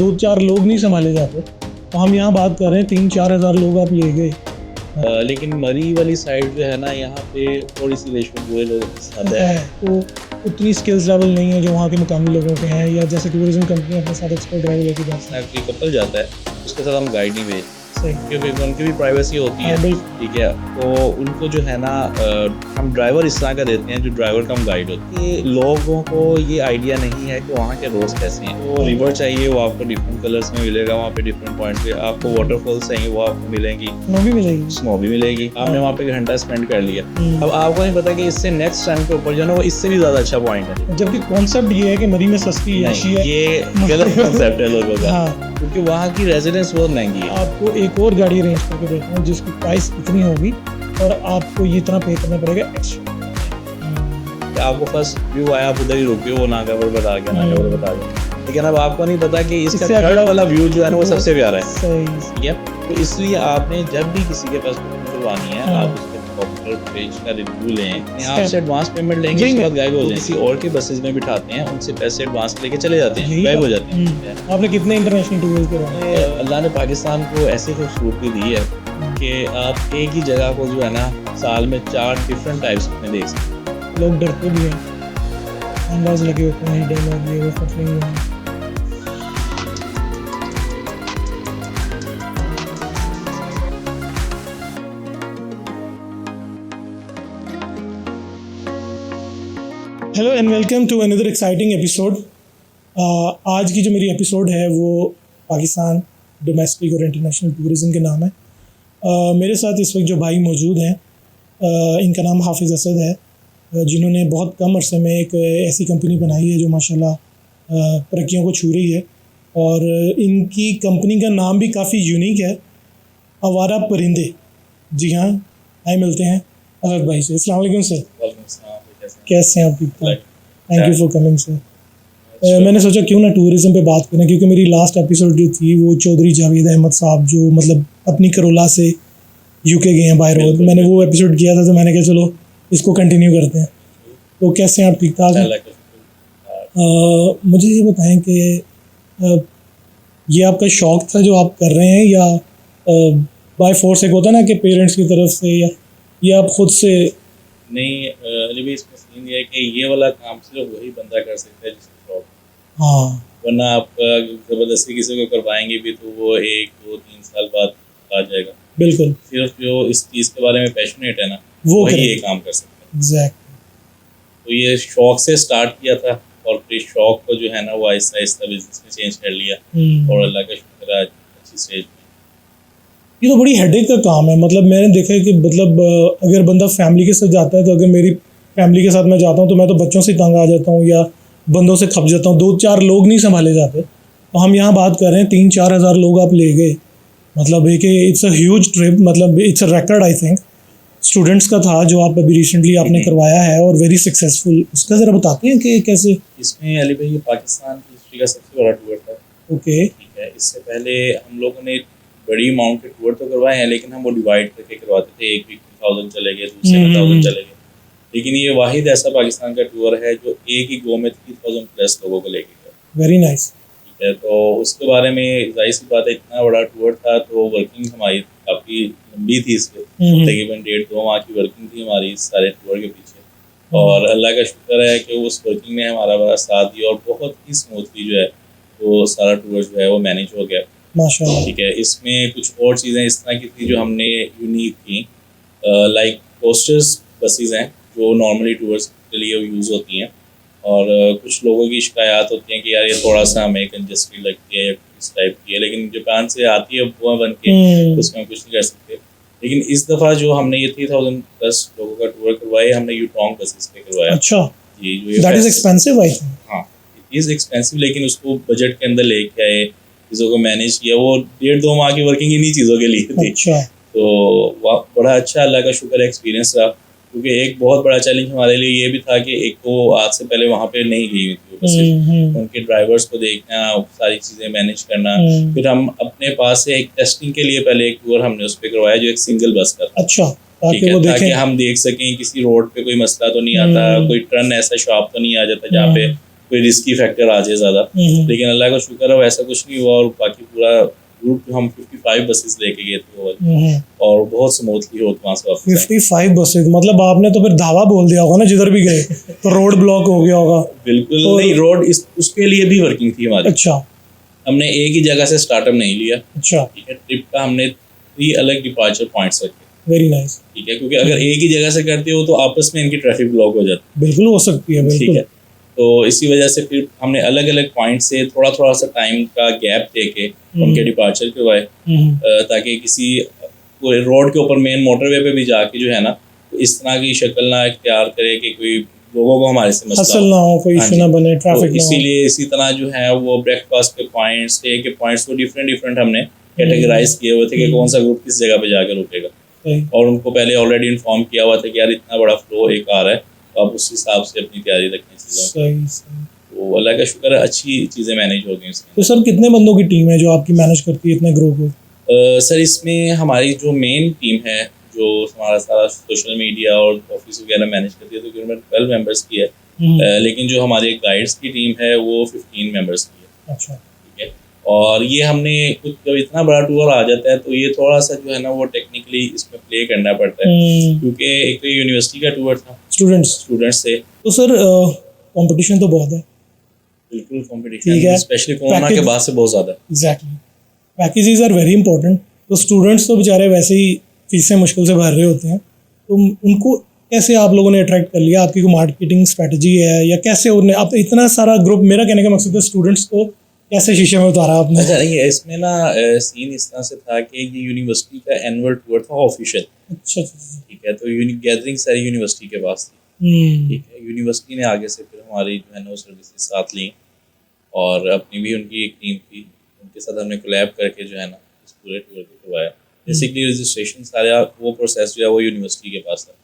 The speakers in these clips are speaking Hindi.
2-4 लोग नहीं संभाले जाते, तो हम यहाँ बात कर रहे हैं 3-4 हज़ार लोग आप ले गए। लेकिन मरी वाली साइड जो है ना, यहाँ पे थोड़ी सी रेशो बुरे लोगों के साथ है, तो उतनी स्किल्स लेवल नहीं है जो वहाँ के मुकामी लोगों के हैं, या जैसे टूरिज्म कंपनी अपने साथ एक्सपर्ट ड्राइवर लेके जाती है। कोई कपल जाता है उसके साथ हम गाइड नहीं भेजते, सही, क्योंकि उनकी भी प्राइवेसी होती है। ठीक है, तो उनको जो है ना हम ड्राइवर इस तरह का देते हैं जो ड्राइवर कम गाइड होते हैं। लोगों को ये आइडिया नहीं है कि वहाँ के रोज कैसे हैं। तो रिवर चाहिए वो आपको डिफरेंट कलर्स में मिलेगा, वहाँ पे डिफरेंट पॉइंट पे आपको वाटरफॉल्स चाहिए वो आपको मिलेंगी, स्नो भी मिलेगी, स्नो भी मिलेगी। आपने वहाँ पे घंटा स्पेंड कर लिया, अब आपको नहीं पता कि इससे नेक्स्ट टाइम के ऊपर जो है ना वो इससे भी ज्यादा अच्छा पॉइंट है। जबकि कॉन्सेप्ट ये है कि मरी में सस्ती है, ये गलत कॉन्सेप्ट है लोगों का। हाँ, क्योंकि वहाँ की रेजिडेंस बहुत महंगी है। आपको एक और गाड़ी अरेंज करके देता हूँ जिसकी प्राइस इतनी होगी और आपको ये इतना पे करना पड़ेगा एक्स्ट्रा। आपको फर्स्ट व्यू आया, आप उधर ही रुके, वो नागावर बता गया, लेकिन अब आपको नहीं पता कि इसका थर्ड वाला व्यू जो है ना वो सबसे प्यारा है। सही है, तो इसलिए आपने जब भी किसी के पास बुकिंग करवानी है, आप उसके प्रॉपर पेज का रिव्यू लें, आपसे एडवांस पेमेंट लेंगे, उसके बाद गायब हो जाएंगे। किसी और के बसेज में बिठाते हैं, उनसे पैसे एडवांस लेके चले जाते हैं, गायब हो जाते हैं। आपने कितने इंटरनेशनल टूर्स करवाए? अल्लाह ने पाकिस्तान को ऐसी खूबसूरती दी है कि आप एक ही जगह को जो है ना साल में 4 डिफरेंट टाइप्स में देख सकते हैं। लोग डरते भी हैं, अंदाज लगे होते हैं, डर लगे वो फटलेंगे। Hello and welcome to another exciting episode. आज की जो मेरी एपिसोड है वो पाकिस्तान डोमेस्टिक और इंटरनेशनल टूरिज़म के नाम है। मेरे साथ इस वक्त जो भाई मौजूद हैं, इनका नाम हाफिज़ असद है, जिन्होंने बहुत कम अरसे में एक ऐसी कंपनी बनाई है जो माशाल्लाह तरक्कियों को छू रही है। और इनकी कंपनी का नाम भी काफ़ी यूनिक है, आवारा परिंदे। जी हाँ, आए मिलते हैं असद भाई से। अस्सलाम वालेकुम सर। कैसे हैं आप? ठीक ठाक, thank you for coming sir. मैंने सोचा क्यों ना टूरिज़म पे बात करें, क्योंकि मेरी लास्ट एपिसोड जो थी वो चौधरी जावेद अहमद साहब जो मतलब अपनी करोला से यूके गए हैं बाय रोड, मैंने वो एपिसोड किया था, तो मैंने कहा चलो इसको कंटिन्यू करते हैं। तो कैसे हैं आप? ठीक ठाक हैं? मुझे ये बताएं कि ये आपका शौक़ था जो आप कर रहे हैं, या बाय फोर्स एक होता है ना कि पेरेंट्स की तरफ से, या ये आप खुद से? नहीं, अली भाई इसमें सीन ये है कि ये वाला काम सिर्फ वही बंदा कर सकता है जिसको शौक। हाँ, वरना आप ज़बरदस्ती किसी को करवाएंगे भी तो वो 1-2-3 साल बाद आ जाएगा। बिल्कुल, सिर्फ जो इस चीज़ के बारे में पैशनेट है ना वो वही ये काम कर सकता है। एग्जैक्टली। तो ये शौक से स्टार्ट किया था और फिर शौक को जो है ना वो आहिस्ता आहिस्ता बिजनेस में चेंज कर लिया, और अल्लाह का शुक्र है आज अच्छी स्टेज में। ये तो बड़ी हेडेक का काम है। मतलब मैंने देखा है कि मतलब अगर बंदा फैमिली के साथ जाता है, तो अगर मेरी फैमिली के साथ मैं जाता हूँ तो मैं तो बच्चों से तंग आ जाता हूँ या बंदों से खप जाता हूँ। 2-4 लोग नहीं संभाले जाते। तो हम यहाँ बात कर रहे हैं 3-4 हज़ार लोग आप ले गए। मतलब है कि इट्स अ ह्यूज ट्रिप, मतलब it's a record I think students का था जो आप अभी रिसेंटली आपने करवाया है, और वेरी सक्सेसफुल। उसका ज़रा बताते हैं कि कैसे? इसमें अली भाई ये पाकिस्तान की हिस्ट्री का सबसे बड़ा टूर था। ओके, ठीक है, इससे पहले हम लोगों ने बड़ी अमाउंट के टूर तो करवाए हैं, लेकिन हम वो डिवाइड करके करवाते थे। एक वीक में 1000 चले गए, दूसरे में 1000 चले गए। लेकिन ये वाहिद ऐसा पाकिस्तान का टूर है जो एक ही गो में 3000 प्लस लोगों को लेके गया। Very nice. ठीक है, तो उसके बारे में जाहिर सी बात है इतना बड़ा टूर था, तो वर्किंग हमारी काफ़ी लंबी थी। इस पर तकरीबन 1.5-2 माह की वर्किंग थी हमारी इस सारे टूर के पीछे। और अल्लाह का शुक्र है कि उस वर्किंग ने हमारा बड़ा साथ दिया और बहुत ही स्मूथली जो है वो सारा टूर जो है वो मैनेज हो गया माशाल्लाह। ठीक है, इसमें कुछ और चीज़ें इस तरह की थी जो हमने यूनिक थी, लाइक कोस्टर्स बसेस हैं जो नॉर्मली टूर्स के लिए यूज़ होती हैं, और कुछ लोगों की शिकायत होती है कि यार ये थोड़ा सा हमें कंजस्टेड लगती है या इस टाइप की है, लेकिन जापान से आती है बुआ बन के, उसमें हम कुछ नहीं कर सकते। लेकिन इस दफ़ा जो हमने ये 3000 प्लस लोगों का टूर करवाया, हमने यूटोंग बसेस पे करवाया। अच्छा, जी, जो that is expensive I think. हाँ, इट इज़ एक्सपेंसिव, लेकिन उसको बजट के अंदर लेके आए, चीज़ों को मैनेज किया। वो 1.5-2 माह की वर्किंग इन्हीं चीज़ों के लिए थी। अच्छा, तो बड़ा अच्छा अल्लाह का शुक्र एक्सपीरियंस रहा, क्योंकि एक बहुत बड़ा चैलेंज हमारे लिए ये भी था कि एक तो आज से पहले वहाँ पे नहीं गई हुई थी बसेस, उनके ड्राइवर्स को देखना, सारी चीज़ें मैनेज करना। फिर हम अपने पास से एक टेस्टिंग के लिए पहले एक टूर हमने उस पर करवाया जो एक सिंगल बस का था। अच्छा, ठीक है, ताकि हम देख सकें किसी रोड पे कोई मसला तो नहीं आता, कोई टर्न ऐसा शॉप तो नहीं आ जाता जहाँ पे कोई रिस्की फैक्टर आ जाए ज़्यादा, लेकिन अल्लाह का शुक्र है वैसा कुछ नहीं हुआ। और बाकी पूरा ग्रुप जो हम 55 बसेस लेके गए थे वो वाली, और बहुत स्मूथली हो वहाँ से वापस 55 बसेस, मतलब आपने तो फिर धावा बोल दिया होगा ना जिधर भी गए, तो रोड ब्लॉक हो गया होगा। बिल्कुल नहीं, रोड उसके लिए भी वर्किंग थी हमारी। अच्छा, हमने एक ही जगह से स्टार्टअप नहीं लिया। अच्छा, ठीक है, ट्रिप का हमने 3 अलग डिपार्चर पॉइंट्स रखे। Very nice. ठीक है, क्योंकि अगर एक ही जगह से करते हो तो आपस में इनकी ट्रैफिक ब्लॉक हो जाती बिल्कुल हो सकती है, है। ठीक बिल्कुल। है, तो इसी वजह से फिर हमने अलग अलग पॉइंट से थोड़ा थोड़ा सा टाइम का गैप देके उनके डिपार्चर करवाए, ताकि किसी रोड के ऊपर मेन मोटरवे पे भी जाके जो है ना, तो इस तरह की शक्ल ना इख्तियार करे कि कोई लोगों को हमारे से मसला हसल ना हो, कोई हाँ इशू जी। ना बने, तो ट्रैफिक ना हो। इसीलिए इसी तरह जो है वो ब्रेकफास्ट के पॉइंट्स, स्टे के पॉइंट्स को डिफरेंट डिफरेंट हमने कैटेगराइज किए हुए थे कि कौन सा ग्रुप किस जगह पे जाकर रुकेगा, सही, और उनको पहले ऑलरेडी इन्फॉर्म किया हुआ था कि यार इतना बड़ा फ्लो एक आ रहा है, तो आप उस हिसाब से अपनी तैयारी रखें चीज़ों की। सही, सही। तो अल्लाह का शुक्र है अच्छी चीज़ें मैनेज हो गई इसमें। तो सर कितने बंदों की टीम है जो आपकी मैनेज करती है इतने ग्रुप को? सर इसमें हमारी जो मेन टीम है, जो हमारा सारा सोशल मीडिया और ऑफिस वगैरह मैनेज करती है, तो तकरीबन 12 मेंबर्स की है। लेकिन जो हमारे गाइड्स की टीम है वो 15 मेंबर्स की है। अच्छा, ठीक है, और ये हमने कुछ जब इतना बड़ा टूर आ जाता है तो ये थोड़ा सा जो है ना वो टेक्निकली इसमें प्ले करना पड़ता है, क्योंकि एक तो यूनिवर्सिटी का टूर था, स्टूडेंट्स से। तो सर कंपटीशन तो बहुत है। बिल्कुल ठीक कंपटीशन, है। स्पेशली कोरोना के बाद से बहुत ज़्यादा। Exactly, packages are very important. तो स्टूडेंट्स तो बेचारे वैसे ही फीसें मुश्किल से भर रहे होते हैं, तो उनको कैसे आप लोगों ने अट्रैक्ट कर लिया? आपकी कोई मार्केटिंग स्ट्रेटजी है या कैसे उन्हें, आप इतना सारा ग्रुप, मेरा कहने का मकसद है स्टूडेंट्स को कैसे शीशे में उतारा आपने? अच्छा नहीं, इसमें ना सीन इस तरह से था कि ये यूनिवर्सिटी का एनुअल टूर था ऑफिशियल। अच्छा, ठीक है, तो गैदरिंग सारी यूनिवर्सिटी के पास थी। ठीक है, यूनिवर्सिटी ने आगे से फिर हमारी जो है ना वो सर्विसेज साथ ली, और अपनी भी उनकी एक टीम थी, उनके साथ हमने कोलैब करके जो है ना इस पूरे टूर को करवाया। बेसिकली रजिस्ट्रेशन सारा वो प्रोसेस जो है वो यूनिवर्सिटी के पास था।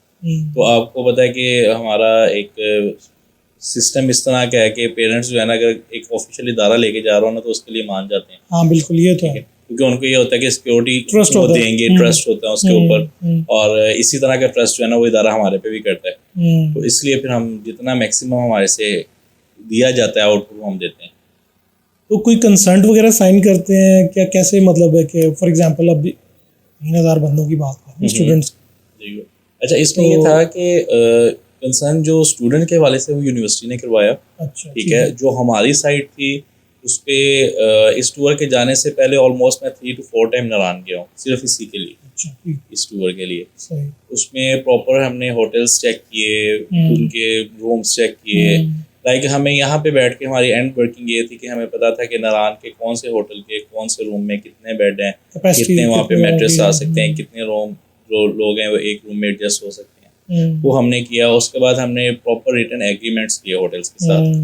तो आपको पता है कि हमारा एक सिस्टम इस तरह का है कि पेरेंट्स जो है ना अगर एक ऑफिशियल इदारा लेके जा रहा हो ना तो उसके लिए मान जाते हैं। हाँ बिल्कुल, ये तो है, क्योंकि उनको ये होता है कि सिक्योरिटी ट्रस्ट वो होता है। देंगे, ट्रस्ट होता है उसके ऊपर, और इसी तरह का ट्रस्ट जो है ना वो इदारा हमारे पे भी करता है। तो इसलिए फिर हम जितना मैक्सिमम हमारे से दिया जाता है आउटपुट हम देते हैं। तो कोई कंसर्ट वगैरह साइन करते हैं क्या? कैसे मतलब है कि फॉर एग्जांपल अब 3000 बंदों की बात करें स्टूडेंट्स? अच्छा, इसमें ये था कि कंसर्न जो स्टूडेंट के हवाले से वो यूनिवर्सिटी ने करवाया। अच्छा, ठीक है, जो हमारी साइड थी उस पर इस टूर के जाने से पहले ऑलमोस्ट मैं 3 to 4 टाइम नारायण गया हूँ सिर्फ इसी के लिए। अच्छा, ठीक, इस टूर के लिए सही। उसमें प्रॉपर हमने होटल्स चेक किए, उनके रूम्स चेक किए। लाइक हमें यहाँ पे बैठ के हमारी एंड वर्किंग ये थी कि हमें पता था कि नारायण के कौन से होटल के कौन से रूम में कितने बेड हैं, कितने वहाँ पे मैट्रेस आ सकते हैं, कितने रूम जो लोग हैं वो एक रूम में एडजस्ट हो सकते हैं, वो हमने किया। उसके बाद हमने प्रॉपर रिटन एग्रीमेंट्स किए होटल्स के साथ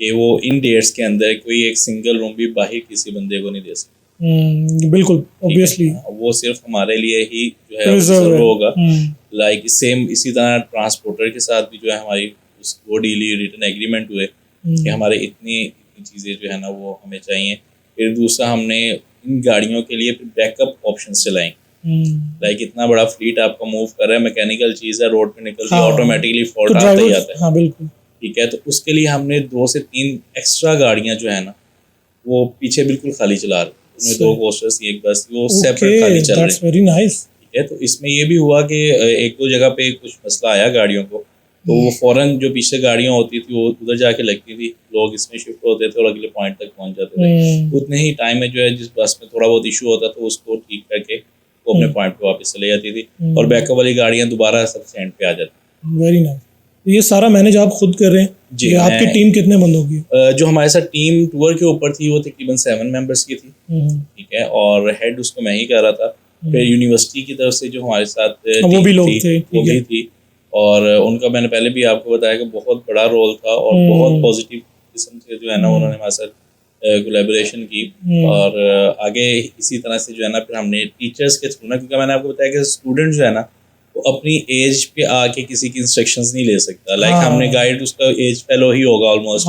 कि वो इन डेट्स के अंदर कोई एक सिंगल रूम भी बाहर किसी बंदे को नहीं दे सकते। बिल्कुल, ऑब्वियसली वो सिर्फ हमारे लिए ही जो है रिजर्व होगा। लाइक सेम इसी तरह ट्रांसपोर्टर के साथ भी जो है हमारी वो डीली रिटन एग्रीमेंट हुए कि हमारे इतनी चीज़ें जो है ना वो हमें चाहिए। फिर दूसरा हमने इन गाड़ियों के लिए फिर बैकअप ऑप्शंस चलाई। लाइक इतना बड़ा फ्लीट आपका मूव कर रहा है, मैकेनिकल चीज़ है, रोड पे निकलती है ऑटोमेटिकली फॉल्ट आता ही आता है। हाँ बिल्कुल, ठीक है, तो उसके लिए हमने 2 से 3 एक्स्ट्रा गाड़ियाँ जो है ना वो पीछे बिल्कुल खाली चला रही, उसमें 2 कोस्टर्स एक बस वो सेपरेट खाली चल रही। Very nice. ठीक है, तो इसमें ये भी हुआ कि 1-2 जगह पे कुछ मसला आया गाड़ियों को, तो वो फ़ौरन जो पीछे गाड़ियाँ होती थी वो उधर जाके लगती थी, लोग इसमें शिफ्ट होते थे और अगले पॉइंट तक पहुंच जाते थे। उतने ही टाइम में जो है जिस बस में थोड़ा बहुत इशू होता था उसको ठीक करके वो अपने पॉइंट पे वापस चले जाती थी, और बैकअप वाली गाड़ियाँ दोबारा सबसे एंड पे आ जाती। Very nice. तो ये सारा मैनेज आप खुद कर रहे हैं जी? आपकी टीम कितने बंदों की? जो हमारे साथ टीम टूर के ऊपर थी वो तकरीबन 7 मेंबर्स की थी। ठीक है, और हेड उसको मैं ही कर रहा था। फिर यूनिवर्सिटी की तरफ से जो हमारे साथ वो भी लोग थे, वो भी थी, और उनका मैंने पहले भी आपको बताया कि बहुत बड़ा रोल था और बहुत पॉजिटिव किस्म से जो है ना उन्होंने हमारे साथ कोलैबोरेशन की। और आगे इसी तरह से जो है ना फिर हमने टीचर्स के थ्रू ना, क्योंकि मैंने आपको बताया कि स्टूडेंट जो है ना वो अपनी एज पे आके किसी की इंस्ट्रक्शंस नहीं ले सकता। लाइक हमने गाइड उसका एज फेलो ही होगा ऑलमोस्ट,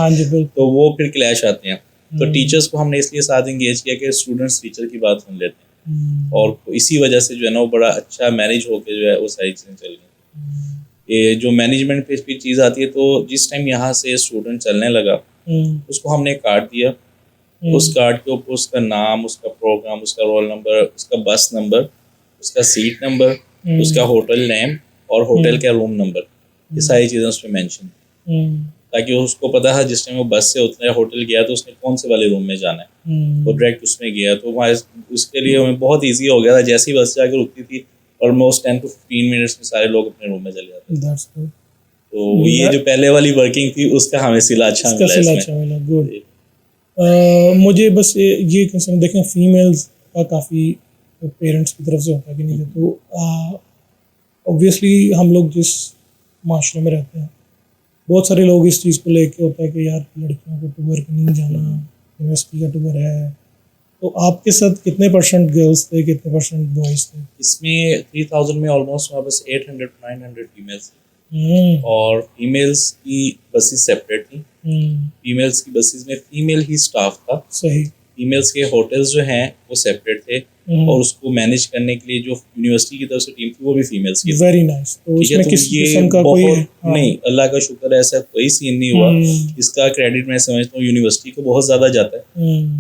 तो वो फिर क्लैश आते हैं। तो टीचर्स को हमने इसलिए साथ इंगेज किया कि स्टूडेंट्स टीचर की बात सुन लेते हैं, और इसी वजह से जो है ना वो बड़ा अच्छा मैनेज होकर जो है वो सारी चीज़ें चल गई। ये जो मैनेजमेंट पे भी चीज़ आती है, तो जिस टाइम यहाँ से स्टूडेंट चलने लगा उसको हमने एक कार्ड दिया, उस कार्ड के ऊपर उसका नाम, उसका प्रोग्राम, उसका रोल नंबर, उसका बस नंबर, उसका सीट नंबर, उसका होटल नेम और होटल का रूम नंबर, ये सारी चीज़ें उस पर मैंशन, ताकि उसको पता है जिस टाइम वो बस से उतरा होटल गया तो उसने कौन से वाले रूम में जाना है, वो डायरेक्ट उसमें गया। तो हमारे उसके लिए हमें बहुत ईजी हो गया था, जैसी बस जाकर रुकती थी ऑलमोस्ट 10 to 15 मिनट्स में सारे लोग अपने रूम में चले जाते थे। तो ये जो पहले वाली वर्किंग थी उसका हमें सिला अच्छा मिला। गुड। मुझे बस ये कंसर्न देखें, फीमेल्स का काफ़ी पेरेंट्स की तरफ से होता है कि नहीं, तो ऑब्वियसली हम लोग जिस माशरे में रहते हैं बहुत सारे लोग इस चीज़ को लेके होता है कि यार लड़कियों को टूर नहीं जाना, यूनिवर्सिटी का टूर है। तो आपके साथ कितने % गर्ल्स थे, कितने % बॉयज़ थे? इसमें 3000 में ऑलमोस्ट हमारे पास 800 to 900 फीमेल्स थी, और फीमेल्स की बसेस सेपरेट थी। फीमेल्स की बसेस में फीमेल ही स्टाफ था। सही। फीमेल्स के होटल्स जो हैं वो सेपरेट थे, और उसको मैनेज करने के लिए जो यूनिवर्सिटी की तरफ से टीम थी वो भी फीमेल्स की। Very nice. तो ठीक है, तो ये बहुत नहीं, अल्लाह का शुक्र है ऐसा कोई सीन नहीं हुआ। इसका क्रेडिट मैं समझता हूँ यूनिवर्सिटी को बहुत ज़्यादा जाता है,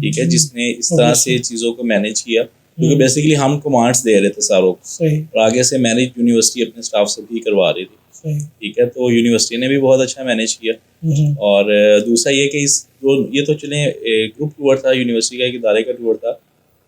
ठीक है, जिसने इस तरह से चीज़ों को मैनेज किया, क्योंकि बेसिकली हम कमांड्स दे रहे थे सारों को, और आगे से मैनेज यूनिवर्सिटी अपने स्टाफ से भी करवा रही थी। ठीक है, तो यूनिवर्सिटी ने भी बहुत अच्छा मैनेज किया। और दूसरा ये कि ये तो चले ग्रुप टूर था, यूनिवर्सिटी का एक इदारे का टूर था।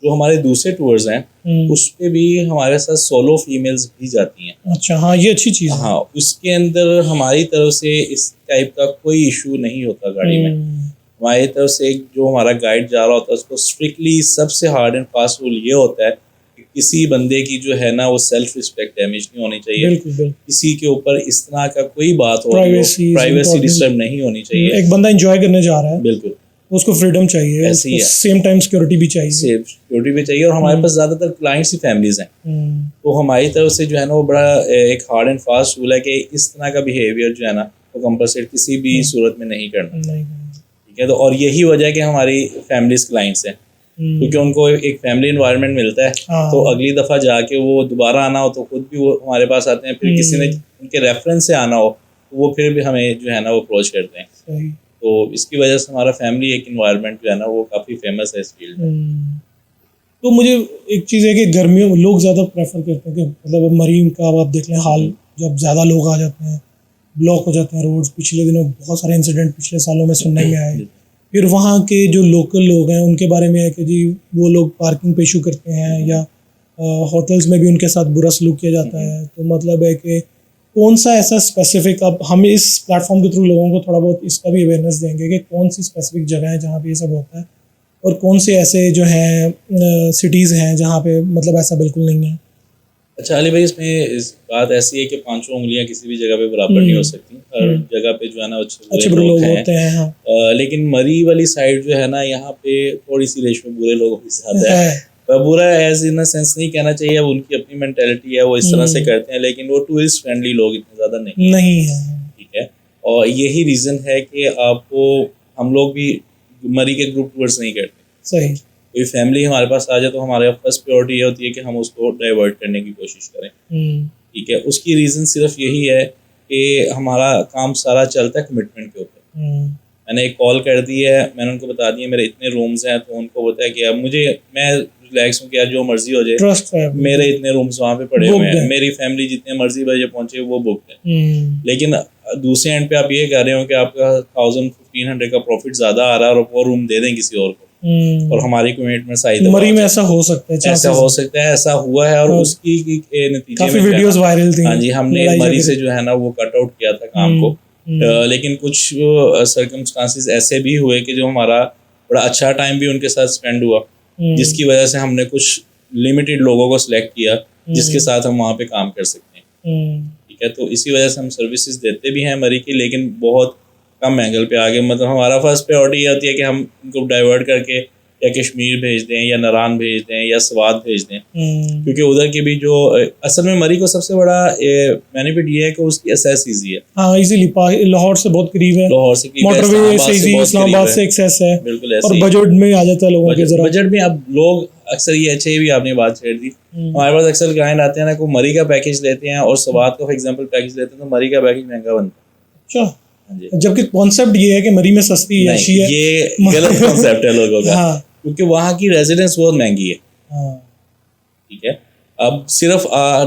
जो हमारे दूसरे टूर्स हैं उस पे भी हमारे साथ सोलो फीमेल्स भी जाती हैं। अच्छा, हाँ, ये अच्छी चीज़ है। हाँ, उसके अंदर हमारी तरफ से इस टाइप का कोई इशू नहीं होता गाड़ी में। हमारी तरफ से जो हमारा गाइड जा रहा होता है उसको स्ट्रिक्टली सबसे हार्ड एंड फास्ट रूल ये होता है कि किसी बंदे की जो है ना वो सेल्फ रिस्पेक्ट डैमेज नहीं होनी चाहिए। बिल्कुल। किसी के ऊपर इस तरह का कोई बात हो, प्राइवेसी डिस्टर्ब नहीं होनी चाहिए। एक बंदा एंजॉय करने जा रहा है, बिल्कुल, उसको फ्रीडम चाहिए, सेम टाइम सिक्योरिटी भी चाहिए, और हमारे पास ज़्यादातर क्लाइंट्स ही फैमिलीज हैं। तो हमारी तरफ से जो है ना वो बड़ा एक हार्ड एंड फास्ट रूल है कि इस तरह का बिहेवियर जो है ना वो कंपलसेट किसी भी सूरत में नहीं करना। ठीक है, तो और यही वजह है कि हमारी फैमिलीज क्लाइंट्स हैं, क्योंकि उनको एक फैमिली इन्वायरमेंट मिलता है। तो अगली दफ़ा जाके वो दोबारा आना हो तो खुद भी वो हमारे पास आते हैं, फिर किसी ने उनके रेफरेंस से आना हो वो फिर भी हमें जो है ना वो अप्रोच करते हैं। तो इसकी वजह से हमारा फैमिली एक इन्वायरमेंट जो है ना वो काफ़ी फेमस है इस फील्ड में। तो मुझे एक चीज़ है कि गर्मियों में लोग ज़्यादा प्रेफर करते हैं कि मतलब मरीन का आप देख लें हाल, जब ज़्यादा लोग आ जाते हैं, ब्लॉक हो जाते हैं रोड्स। पिछले दिनों बहुत सारे इंसिडेंट पिछले सालों में सुनने में आए। फिर वहाँ के जो लोकल लोग हैं उनके बारे में है कि जी वो लोग पार्किंग पे इशू करते हैं, या होटल्स में भी उनके साथ बुरा सलूक किया जाता है। तो मतलब है कि कौन सा ऐसा स्पेसिफिक, अब हम इस प्लेटफॉर्म के थ्रू लोगों को थोड़ा बहुत इसका भी अवेयरनेस देंगे कि कौन सी स्पेसिफिक जगह है जहाँ पे ये सब होता है, और कौन से ऐसे जो हैं सिटीज़ हैं जहाँ पे मतलब ऐसा बिल्कुल नहीं है। अच्छा अली भाई, इसमें इस बात ऐसी है कि 5 उंगलियां किसी भी जगह पे बराबर नहीं हो सकती। हर जगह पे जो है ना अच्छे बुरे लोग होते हैं। हाँ। लेकिन मरी वाली साइड जो है ना यहाँ पे थोड़ी सी रेश में बुरे लोगों की ज़्यादा है। बुरा एज इन सेंस नहीं कहना चाहिए, अब उनकी अपनी मेंटेलिटी है, वो इस तरह से करते हैं, लेकिन वो टूरिस्ट फ्रेंडली लोग इतने ज़्यादा नहीं है। ठीक है, और यही रीज़न है कि आपको हम लोग भी मरी के ग्रुप टूर्स नहीं करते। सही। कोई फैमिली हमारे पास आ जाए तो हमारे फर्स्ट प्रायोरिटी ये होती है कि हम उसको डाइवर्ट करने की कोशिश करें। ठीक है, उसकी रीज़न सिर्फ यही है कि हमारा काम सारा चलता है कमिटमेंट के ऊपर। मैंने एक कॉल कर दी है, मैंने उनको बता दिया मेरे इतने रूम्स हैं, तो उनको बताया कि अब मैं रिलैक्स हूँ कि यार जो मर्जी हो जाए, मेरे इतने रूम्स वहाँ पे पड़े हुए हैं, मेरी फैमिली जितने मर्जी बजे पहुँचे वो बुक है। लेकिन दूसरे एंड पे आप ये कह रहे हो कि आपका 1000-1500 का प्रॉफिट ज़्यादा आ रहा है और वो रूम दे दें किसी और को, और हमारी कमिटमेंट सही मरी में ऐसा हो सकता है, ऐसा हुआ है, और उसकी नतीजे काफी वीडियोस वायरल थी। हाँ जी, हमने मरी से जो है ना वो कट आउट किया था काम को। लेकिन कुछ सर्कमस्टांसेस ऐसे भी हुए कि जो हमारा बड़ा अच्छा टाइम भी उनके साथ स्पेंड हुआ, जिसकी वजह से हमने कुछ लिमिटेड लोगों को सिलेक्ट किया जिसके साथ हम वहाँ पे काम कर सकते हैं। ठीक है, तो इसी वजह से हम सर्विसेज देते भी हैं मरी की, लेकिन बहुत कम एंगल पे आगे। मतलब हमारा फर्स्ट प्रायोरिटी ये होती है कि हम उनको डाइवर्ट करके या कश्मीर भेज दें, या नारान भेज दें, या स्वात भेज दें, क्योंकि उधर की भी जो असल में मरी को सबसे बड़ा बेनिफिट ये है कि उसकी एक्सेस ईजी है। हाँ, इजीली लाहौर से बहुत करीब है, लाहौर से मोटरवे से इजी, इस्लामाबाद से एक्सेस है। बिल्कुल ऐसे, और बजट में आ जाता है लोगों के जरा। बजट में अब लोग अक्सर ये अच्छे भी आपने बात छेड़ दी। हमारे पास अक्सर क्लाइंट आते हैं ना, को मरी का पैकेज लेते हैं और स्वात का फॉर एग्जाम्पल पैकेज लेते हैं, तो मरी का पैकेज महंगा बनता है। अच्छा, हाँ जी। जबकि कॉन्सेप्ट ये है कि मरी में सस्ती ऐशी है, ये गलत कॉन्सेप्ट है लोगों का। हाँ क्योंकि वहाँ की रेजिडेंस बहुत महंगी है। हाँ ठीक है, अब सिर्फ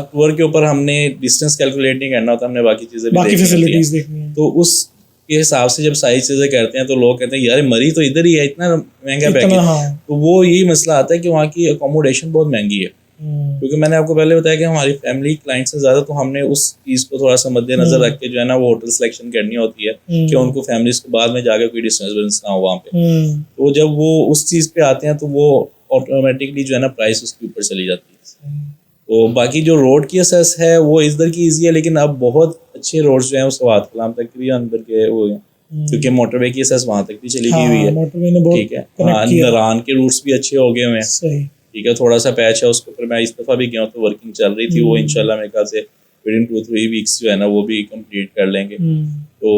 टूर के ऊपर हमने डिस्टेंस कैलकुलेट नहीं करना होता, हमने बाकी चीज़ें भी बाकी देखनी होती हैं। फैसिलिटीज देखनी है। तो उस के हिसाब से जब सारी चीज़ें करते हैं तो लोग कहते हैं यार मरी तो इधर ही है, इतना महंगा पैकेज। हाँ तो वो यही मसला आता है कि वहाँ की अकोमोडेशन बहुत महंगी है। क्योंकि मैंने आपको पहले बताया कि हमारी फैमिली क्लाइंट से ज़्यादा, तो हमने उस चीज़ को थोड़ा सा मद्देनजर रख के जो है ना वो होटल सिलेक्शन करनी होती है कि उनको फैमिलीज को बाद में जाकर कोई डिस्टर्बेंस ना हो वहाँ पे। तो जब वो उस चीज़ पे आते हैं तो वो ऑटोमेटिकली जो है ना प्राइस उसके ऊपर चली जाती है। तो बाकी जो रोड की असेस है वो इधर की ईजी है, लेकिन अब बहुत अच्छे रोड्स जो हैं वो सवात कलाम तक भी अंदर के वो हैं, क्योंकि मोटरवे की असेस वहाँ तक भी चली गई हुई है। मोटरवे ने बहुत ठीक है, हाँ, नरान के रूट्स भी अच्छे हो गए हुए हैं। ठीक है, थोड़ा सा पैच है उसके ऊपर, मैं इस दफ़ा भी गया हूँ तो वर्किंग चल रही थी, वो इंशाल्लाह मेरे ख्याल से विदिन 2-3 वीक्स जो है ना वो भी कंप्लीट कर लेंगे। तो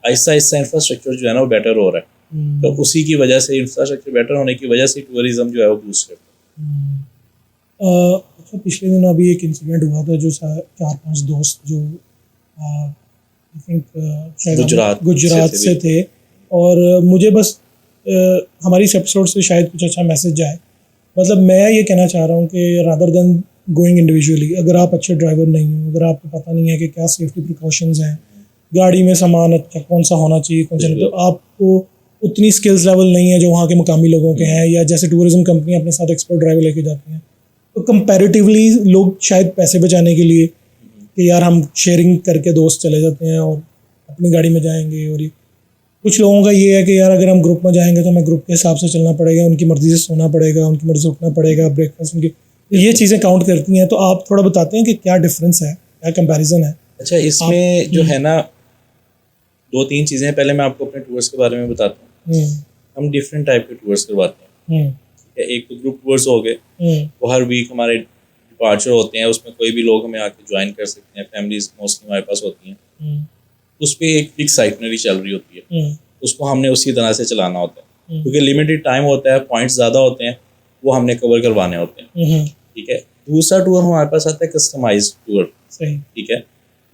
आहिस्ता आहिस्ता इंफ्रास्ट्रक्चर जो है ना वो बेटर हो रहा है। तो उसी की वजह से, इंफ्रास्ट्रक्चर बेटर होने की वजह से टूरिज्म जो है वो बूस्ट करता है। अच्छा, पिछले दिनों अभी एक इंसिडेंट हुआ था जो 4-5 दोस्त जो आई थिंक गुजरात से थे, और मुझे बस हमारी इस एपिसोड से शायद कुछ अच्छा मैसेज जाए। मतलब मैं ये कहना चाह रहा हूँ कि रादर देन गोइंग इंडिविजुअली, अगर आप अच्छे ड्राइवर नहीं हो, अगर आपको पता नहीं है कि क्या सेफ्टी प्रिकॉशंस हैं, गाड़ी में सामान अच्छा कौन सा होना चाहिए कौन सा नहीं, तो आपको उतनी स्किल्स लेवल नहीं है जो वहाँ के मुकामी लोगों के हैं, या जैसे टूरिज्म कंपनी अपने साथ एक्सपर्ट ड्राइवर लेके जाती हैं, तो कंपैरेटिवली लोग शायद पैसे बचाने के लिए कि यार हम शेयरिंग करके दोस्त चले जाते हैं और अपनी गाड़ी में जाएंगे। और ये कुछ लोगों का ये है कि यार अगर हम ग्रुप में जाएंगे तो हमें ग्रुप के हिसाब से चलना पड़ेगा, उनकी मर्ज़ी से सोना पड़ेगा, उनकी मर्ज़ी से उठना पड़ेगा, ब्रेकफास्ट उनकी, ये चीज़ें काउंट करती हैं। तो आप थोड़ा बताते हैं कि क्या डिफरेंस है, क्या कंपैरिजन है? अच्छा, इसमें जो है ना 2-3 चीज़ें हैं। पहले मैं आपको अपने टूर्स के बारे में बताता हूँ। हम डिफरेंट टाइप के टूर्स करवाते हैं। एक तो ग्रुप टूर्स हो गए, वो हर वीक हमारे डिपार्चर होते हैं, उसमें कोई भी लोग हमें आके ज्वाइन कर सकते हैं, फैमिलीज मोस्टली हमारे पास होती हैं। उस पर एक फिक्स आइटनरी चल रही होती है, उसको हमने उसी तरह से चलाना होता है, क्योंकि लिमिटेड टाइम होता है, पॉइंट्स ज़्यादा होते हैं, वो हमने कवर करवाने होते हैं। ठीक है, दूसरा टूर हमारे पास आता है कस्टमाइज्ड टूर। ठीक है,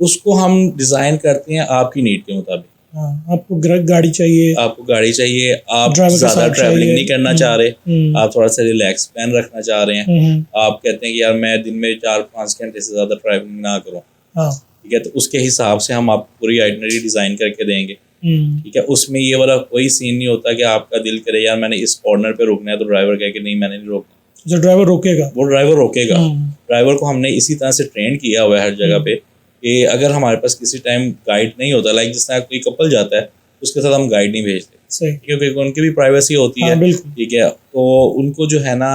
उसको हम डिज़ाइन करते हैं आपकी नीड के मुताबिक। आपको गाड़ी चाहिए, आप ज़्यादा ट्रैवलिंग नहीं करना चाह रहे, आप थोड़ा सा रिलैक्स प्लान रखना चाह रहे हैं, आप कहते हैं कि यार मैं दिन में 4-5 घंटे से ज़्यादा ट्रैवलिंग ना करूँ। ठीक है, तो उसके हिसाब से हम आपको पूरी आइटनरी डिज़ाइन करके देंगे। ठीक है, उसमें ये वाला कोई सीन नहीं होता कि आपका दिल करे यार मैंने इस कॉर्नर पे रुकना है, तो ड्राइवर कहे कि नहीं मैंने नहीं रोकना। जो ड्राइवर रोकेगा वो ड्राइवर रोकेगा। ड्राइवर को हमने इसी तरह से ट्रेन किया हुआ है हर जगह पे कि अगर हमारे पास किसी टाइम गाइड नहीं होता, लाइक जिस तरह कोई कपल जाता है उसके साथ हम गाइड नहीं भेजते, क्योंकि उनकी भी प्राइवेसी होती है। ठीक है, तो उनको जो है ना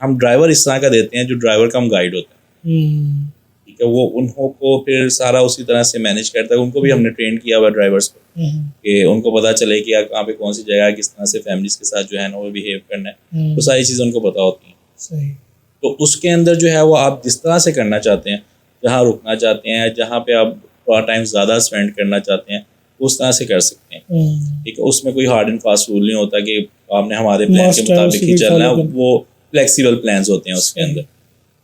हम ड्राइवर इस तरह का देते हैं जो ड्राइवर का हम गाइड होता है। ठीक है, वो उनको फिर सारा उसी तरह से मैनेज करता है। उनको भी हमने ट्रेन किया हुआ ड्राइवर्स को कि उनको पता चले कि यार कहाँ पे कौन सी जगह किस तरह से फैमिलीज के साथ जो है ना वो बिहेव करना है, तो सारी चीज़ें उनको पता होती हैं। तो उसके अंदर जो है वो आप जिस तरह से करना चाहते हैं, जहाँ रुकना चाहते हैं, जहाँ पे आप थोड़ा टाइम ज़्यादा स्पेंड करना चाहते हैं, उस तरह से कर सकते हैं। ठीक है, उसमें कोई हार्ड एंड फास्ट रूल नहीं होता कि आपने हमारे प्लान के मुताबिक ही चलना है, वो फ्लेक्सिबल प्लान्स होते हैं उसके अंदर।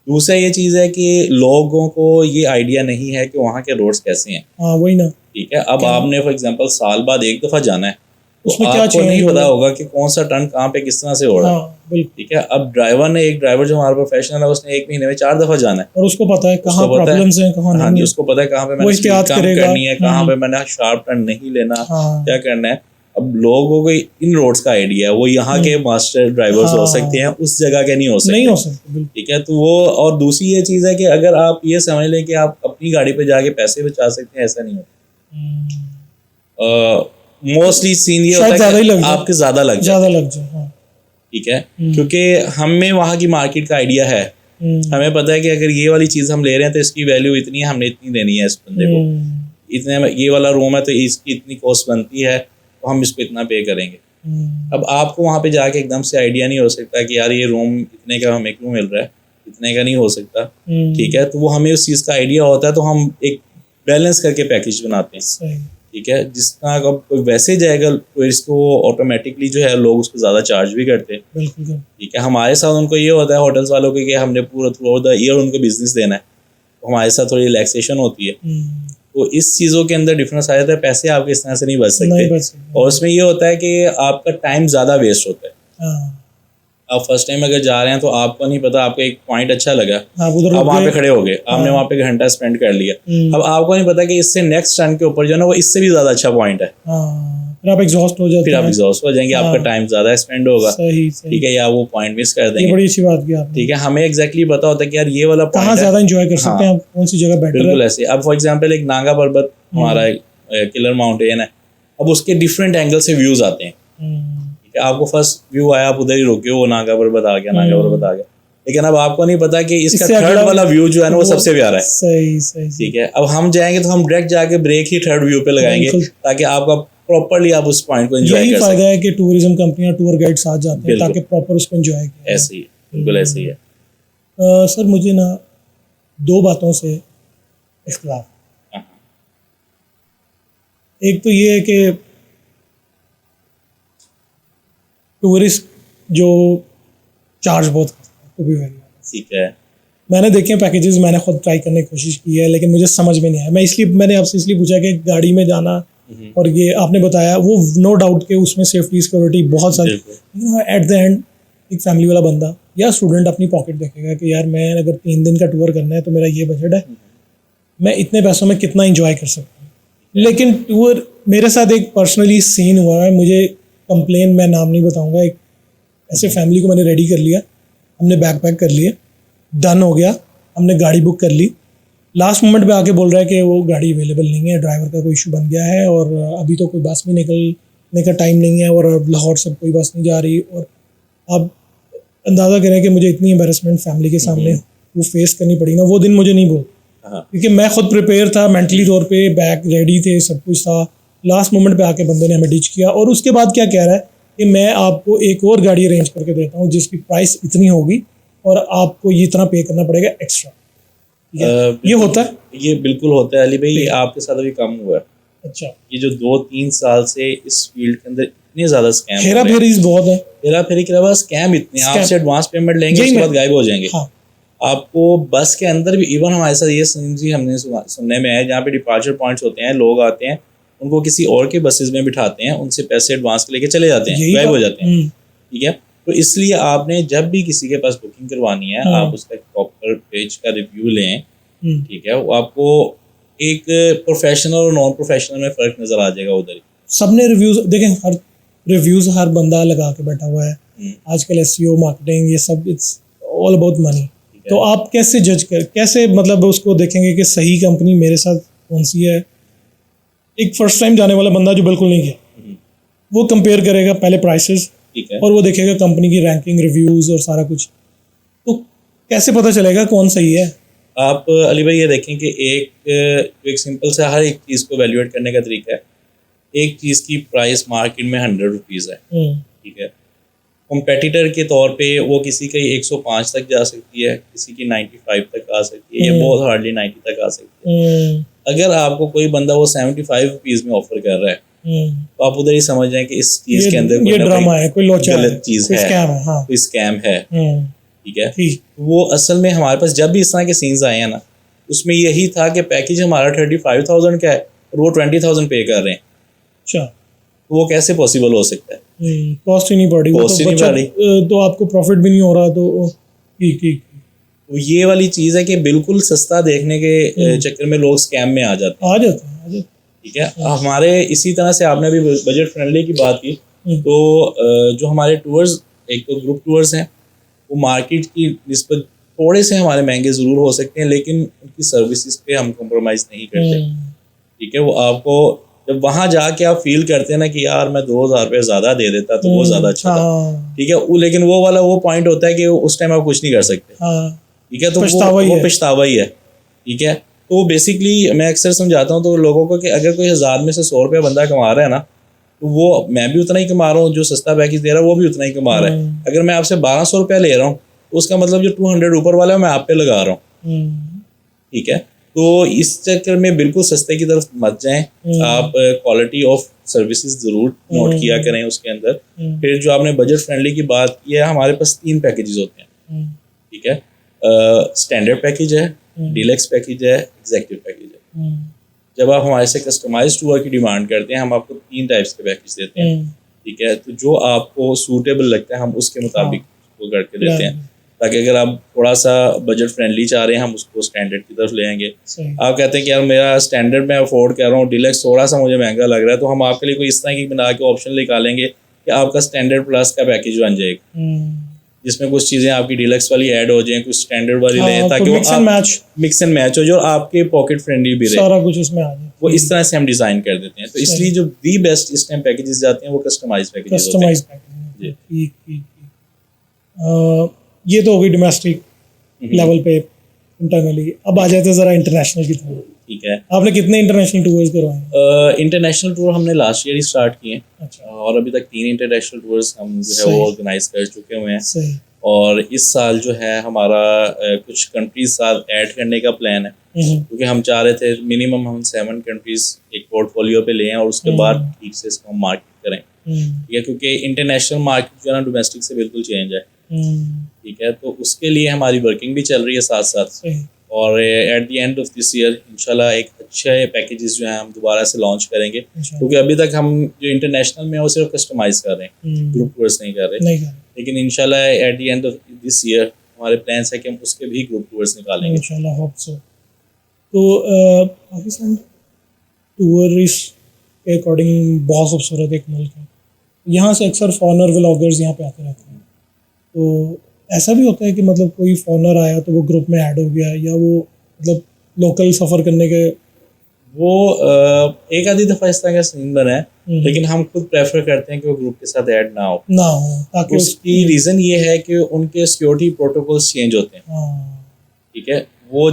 दूसरा ये चीज़ है कि लोगों को ये आइडिया नहीं है कि वहाँ के रोड्स कैसे हैं। वही ना। ठीक है, अब आपने फॉर एग्जांपल साल बाद एक दफ़ा जाना है, तो आपको नहीं पता होगा कि कौन सा टर्न कहाँ पे किस तरह से हो रहा है। ठीक है, अब एक ड्राइवर जो हमारा प्रोफेशनल है, उसने 1 महीने में 4 दफ़ा जाना है, और उसको पता है कहाँ प्रॉब्लम्स हैं, कहाँ नहीं। हाँ जी, उसको पता है कहाँ पे मैंने स्पीड कम करनी है, कहाँ पे मैंने शार्प टर्न नहीं लेना, क्या करना है। अब लोगों को इन रोड्स का आइडिया है, वो यहाँ के मास्टर ड्राइवर्स हो सकते हैं, उस जगह के नहीं हो सकते। ठीक है, तो वो, और दूसरी ये चीज़ है कि अगर आप ये समझ लें कि आप अपनी गाड़ी पे जाके पैसे बचा सकते हैं, ऐसा नहीं होता। मोस्टली सीन ये होता है कि आपके ज़्यादा लग जाए। ठीक है, क्योंकि हमें वहाँ की मार्केट का आइडिया है, हमें पता है कि अगर ये वाली चीज़ हम ले रहे हैं तो इसकी वैल्यू इतनी है, हमने इतनी देनी है इस बंदे को, इतने ये वाला रूम है तो इसकी इतनी कॉस्ट बनती है, तो हम इसको इतना पे करेंगे। अब आपको वहाँ पे जाके एकदम से आइडिया नहीं हो सकता कि यार ये रूम इतने का हमें क्यों मिल रहा है, इतने का नहीं हो सकता। ठीक है, तो वो हमें उस चीज़ का आइडिया होता है, तो हम एक बैलेंस करके पैकेज बनाते हैं। ठीक है, जिस तरह अब कोई वैसे जाएगा तो इसको ऑटोमेटिकली जो है लोग उसको ज़्यादा चार्ज भी करते हैं। ठीक है, हमारे साथ उनको ये होता है होटल्स वालों को कि हमने पूरा थ्रू आउट द ईयर उनको बिजनेस देना है, तो हमारे साथ थोड़ी रिलैक्सेशन होती है। तो इस चीज़ों के अंदर डिफरेंस आ जाता है, पैसे आपके इस तरह से नहीं बच नहीं सकते। बच सकते। और उसमें ये होता है कि आपका टाइम ज़्यादा वेस्ट होता है। हाँ आप फर्स्ट टाइम अगर जा रहे हैं तो आपको नहीं पता, आपको एक पॉइंट अच्छा लगा, आप उधर आप वहाँ रुक पे गए। खड़े हो गए, आपने हाँ। वहाँ पे घंटा स्पेंड कर लिया। हम्म। अब आपको नहीं पता कि इससे नेक्स्ट टर्न के ऊपर जो है ना वो इससे भी ज़्यादा अच्छा पॉइंट है। हाँ फिर आप एग्जॉस्ट हो जाते फिर आप हैं। एग्जॉस्ट हो जाएंगे, आपका हाँ। टाइम ज़्यादा स्पेंड होगा, सही सही। ठीक है, या वो पॉइंट मिस कर ये देंगे। बड़ी अच्छी बात की आपने। ठीक है, हमें एग्जैक्टली पता होता है कि यार ये वाला कहाँ पॉइंट ज़्यादा है। एंजॉय कर सकते हैं आप, कौन सी जगह बेटर बिल्कुल है। ऐसे। अब फॉर एग्जांपल एक नागा पर्वत हमारा किलर माउंटेन है, अब उसके डिफरेंट एंगल से व्यूज आते हैं। ठीक है, आपको फर्स्ट व्यू आया, आप उधर ही रुके, वो नागा पर्वत आ गया, नागा पर्वत आ गया, लेकिन अब आपको नहीं पता कि इसका इससे थर्ड अगला वाला व्यू जो है ना वो सबसे प्यारा है। सही सही। ठीक है, अब हम जाएंगे तो हम डायरेक्ट जाके ब्रेक ही थर्ड व्यू पे लगाएंगे बिल्कुल। ताकि आपका प्रॉपर्ली आप उस पॉइंट को एंजॉय यही कर फायदा सकें। है कि टूरिज्म कंपनियां टूर गाइड साथ जाते हैं बिल्कुल। ताकि प्रॉपर उसको एंजॉय करें। ऐसे ही है, बिल्कुल ऐसे ही है। सर मुझे ना दो बातों से इख्तिलाफ। हाँ, एक तो ये है कि टूरिस्ट जो चार्ज बहुत करते हैं, to be very honest। ठीक है। मैंने देखे पैकेजेस, मैंने खुद ट्राई करने की कोशिश की है, लेकिन मुझे समझ में नहीं आया। मैंने आपसे इसलिए पूछा कि गाड़ी में जाना और ये आपने बताया, वो नो डाउट के उसमें सेफ्टी सिक्योरिटी बहुत सारी, लेकिन एट द एंड एक फैमिली वाला बंदा या स्टूडेंट अपनी पॉकेट देखेगा कि यार मैं अगर 3 दिन का टूर करना है तो मेरा ये बजट है, मैं इतने पैसों में कितना इंजॉय कर सकता हूँ। लेकिन टूर मेरे साथ एक पर्सनली सीन हुआ है, मुझे कंप्लेन, मैं नाम नहीं बताऊंगा, एक ऐसे फैमिली को मैंने रेडी कर लिया, हमने बैग पैक कर लिए, डन हो गया, हमने गाड़ी बुक कर ली, लास्ट मोमेंट पे आके बोल रहा है कि वो गाड़ी अवेलेबल नहीं है, ड्राइवर का कोई इशू बन गया है और अभी तो कोई बस भी निकलने का टाइम नहीं है और अब लाहौर से कोई बस नहीं जा रही। और अब अंदाज़ा करें कि मुझे इतनी एम्बेरसमेंट फैमिली के सामने वो फेस करनी पड़ी ना, वो दिन मुझे नहीं भूल, हाँ, क्योंकि मैं खुद प्रिपेयर था मेंटली तौर पे, बैग रेडी थे, सब कुछ था। लास्ट मोमेंट पे आके बंदे ने हमें डिच किया और उसके बाद क्या कह रहा है कि मैं आपको एक और गाड़ी अरेंज करके देता हूँ जिसकी प्राइस इतनी होगी और आपको ये इतना पे करना पड़ेगा एक्स्ट्रा। ये होता है। ये बिल्कुल होता है अली भाई, ये आपके साथ अभी कम हुआ है। अच्छा, ये जो 2-3 साल से इस फील्ड के अंदर इतने ज्यादा स्कैम हेरा फेरी बहुत है। हेरा फेरी के अलावा स्कैम इतने, आपसे एडवांस पेमेंट लेंगे यही उसके मैं- बाद गायब हो जाएंगे। हाँ आपको बस के अंदर भी, इवन हमारे साथ ये जी हमने सुनने में है, जहाँ पे डिपार्चर पॉइंट्स होते हैं, लोग आते हैं, उनको किसी और के बसेस में बिठाते हैं, उनसे पैसे एडवांस लेके चले जाते हैं, यही गायब हो बात- जाते हैं। ठीक है, तो इसलिए आपने जब भी किसी के पास बुकिंग करवानी है, हाँ। आप उसका प्रॉपर पेज का रिव्यू लें। हम्म। ठीक है, वो आपको एक प्रोफेशनल और नॉन प्रोफेशनल में फ़र्क नज़र आ जाएगा उधर ही। सबने रिव्यूज देखें, हर रिव्यूज हर बंदा लगा के बैठा हुआ है आजकल। एसईओ मार्केटिंग ये सब, इट्स ऑल अबाउट मनी। तो आप कैसे कैसे मतलब उसको देखेंगे कि सही कंपनी मेरे साथ कौन सी है। एक फर्स्ट टाइम जाने वाला बंदा जो बिल्कुल नहीं गया, वो कंपेयर करेगा पहले प्राइसेस ठीक है, और वो देखेगा कंपनी की रैंकिंग, रिव्यूज और सारा कुछ। तो कैसे पता चलेगा कौन सही है। आप अली भाई ये देखें कि एक सिंपल सा हर एक चीज़ को वैल्यूएट करने का तरीका है। एक चीज़ की प्राइस मार्केट में 100 रुपीज़ है, ठीक है, कॉम्पेटिटर के तौर पे वो किसी की 105 तक जा सकती है, किसी की 95 तक आ सकती है, या बहुत हार्डली 90 तक आ सकती है। अगर आपको कोई बंदा वो 75 रुपीज़ में ऑफर कर रहा है, तो आप उधर ही समझ जाएं कि इस चीज़ के अंदर ये कोई ना ड्रामा है, कोई लोचा है, गलत चीज़ कोई है, स्कैम है। हाँ कोई स्कैम है। ठीक है, ठीक। वो असल में हमारे पास जब भी इस तरह के सीन्स आए हैं ना, उसमें यही था कि पैकेज हमारा 35,000 का है और वो 20,000 पे कर रहे हैं। अच्छा, वो कैसे पॉसिबल हो सकता है? कॉस्ट ही नहीं बढ़ी, वो Cost तो ही नहीं बचत, बढ़ी। तो आपको प्रॉफिट भी नहीं हो रहा, तो ठीक ठीक। तो ये वाली चीज़ है कि बिल्कुल सस्ता देखने के चक्कर में लोग स्कैम में आ जाते हैं। आ जाते हैं, आ जाते हैं। ठीक है, हमारे इसी तरह से आपने अभी बजट फ्रेंडली की बात की, तो जो हमारे टूर्स, एक तो ग्रुप टूर्स हैं, वो मार्केट की निस्बत थोड़े से हमारे महंगे ज़रूर हो सकते हैं, लेकिन उनकी सर्विसेज पे हम कॉम्प्रोमाइज़ नहीं करते। ठीक है, वो आपको जब वहाँ जाके आप फील करते हैं ना कि यार मैं 2,000 रुपये ज़्यादा दे देता तो वो ज़्यादा अच्छा था। ठीक है, वो लेकिन वो वाला वो पॉइंट होता है कि उस टाइम आप कुछ नहीं कर सकते। ठीक है, तो वो पछतावा ही है। ठीक है, तो बेसिकली मैं अक्सर समझाता हूँ तो लोगों को कि अगर कोई 1000 में से 100 रुपया बंदा कमा रहा है ना, तो वो मैं भी उतना ही कमा रहा हूँ, जो सस्ता पैकेज दे रहा है वो भी उतना ही कमा रहा है। अगर मैं आपसे 1200 रुपया ले रहा हूँ तो उसका मतलब जो 200 ऊपर वाला है मैं आप पे लगा रहा हूँ। ठीक है, तो इस चक्कर में बिल्कुल सस्ते की तरफ मत जाएं। आप क्वालिटी ऑफ सर्विसेज ज़रूर नोट किया करें उसके अंदर। फिर जो आपने बजट फ्रेंडली की बात की है, हमारे पास 3 पैकेजेस होते हैं। ठीक है, स्टैंडर्ड पैकेज है, डीलक्स पैकेज है, एग्जीक्यूटिव पैकेज है। जब आप हमारे से कस्टमाइज टूर की डिमांड करते हैं, हम आपको 3 टाइप्स के पैकेज देते हैं, ठीक है। तो जो आपको सूटेबल लगता है हम उसके मुताबिक वो करके देते हैं, ताकि अगर आप थोड़ा सा बजट फ्रेंडली चाह रहे हैं हम उसको स्टैंडर्ड की तरफ ले आएंगे। आप कहते हैं कि यार मेरा स्टैंडर्ड मैं अफोर्ड कर रहा हूँ, डिलक्स थोड़ा सा मुझे महंगा लग रहा है, तो हम आपके लिए कोई इस तरह की बना के ऑप्शन निकालेंगे कि आपका स्टैंडर्ड प्लस का पैकेज बन जाएगा, जिसमें कुछ चीज़ें आपकी डिलक्स वाली ऐड हो जाएं, कुछ स्टैंडर्ड वाली लें, ताकि वो मिक्स एंड मैच हो जो आपके पॉकेट फ्रेंडली भी रहे, सारा कुछ उसमें आ जाए। वो इस तरह से हम डिज़ाइन कर देते हैं। तो इसलिए जो दी बेस्ट इस टाइम पैकेजेस जाते हैं वो कस्टमाइज पैकेजेस होते हैं। ठीक। ये तो हो गई डोमेस्टिक लेवल पे इंटरनली। अब आ जाते हैं ज़रा इंटरनेशनल की तरफ। ठीक है। आपने कितने इंटरनेशनल टूर्स करवाए? इंटरनेशल टूर हमने लास्ट ईयर ही स्टार्ट किए हैं। अच्छा। और अभी तक 3 इंटरनेशनल टूर्स हम जो है वो ऑर्गेनाइज कर चुके हुए हैं। सही। और इस साल जो है हमारा कुछ कंट्रीज साथ ऐड करने का प्लान है, क्योंकि हम चाह रहे थे मिनिमम हम 7 कंट्रीज एक पोर्टफोलियो पे लें और उसके बाद ठीक से इसको हम मार्केट करें, ठीक है। क्योंकि इंटरनेशनल मार्केट जो है ना डोमेस्टिक से बिल्कुल चेंज है, ठीक है। तो उसके लिए हमारी वर्किंग भी चल रही है साथ साथ। और at the end of this year इंशाल्लाह एक अच्छे पैकेजेस जो हैं हम दोबारा से लॉन्च करेंगे, क्योंकि अभी तक हम जो इंटरनेशनल में है वो सिर्फ कस्टमाइज कर रहे हैं, ग्रुप टूर्स नहीं कर रहे। लेकिन इंशाल्लाह at the end of this year हमारे प्लान्स है कि हम उसके भी ग्रुप टूर्स निकालेंगे इंशाल्लाह, होप सो। तो पाकिस्तान टूरिस्ट के अकॉर्डिंग बहुत खूबसूरत एक मुल्क है, यहाँ से अक्सर फॉरेनर व्लॉगर्स यहाँ पे आते रहते हैं। तो ऐसा भी होता है कि मतलब कोई फॉरेनर आया तो वो ग्रुप में ऐड हो गया, या वो मतलब लोकल सफ़र करने के वो एक आधी दफ़ा इस तरह का सीन बना है, लेकिन हम खुद प्रेफर करते हैं कि वो ग्रुप के साथ ऐड ना हो, ताकि उसकी रीज़न ये है कि उनके सिक्योरिटी प्रोटोकॉल्स चेंज होते हैं, ठीक है। वो